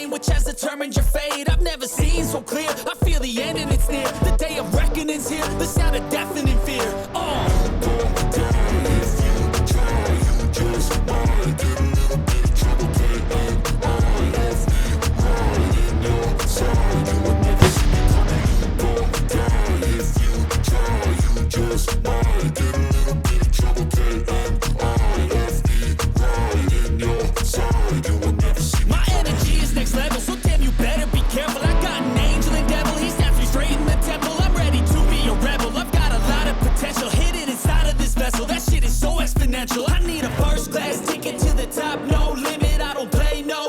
pain which has determined your fate. I've never seen so clear, I feel the end and it's near. The day of reckoning's here, the sound of deafening fear. My energy is next level, so damn you better be careful. I got an angel and devil, he snaps me straight in the temple. I'm ready to be a rebel, I've got a lot of potential hidden inside of this vessel. That shit is so exponential. I need a first class ticket to the top, no limit, I don't play no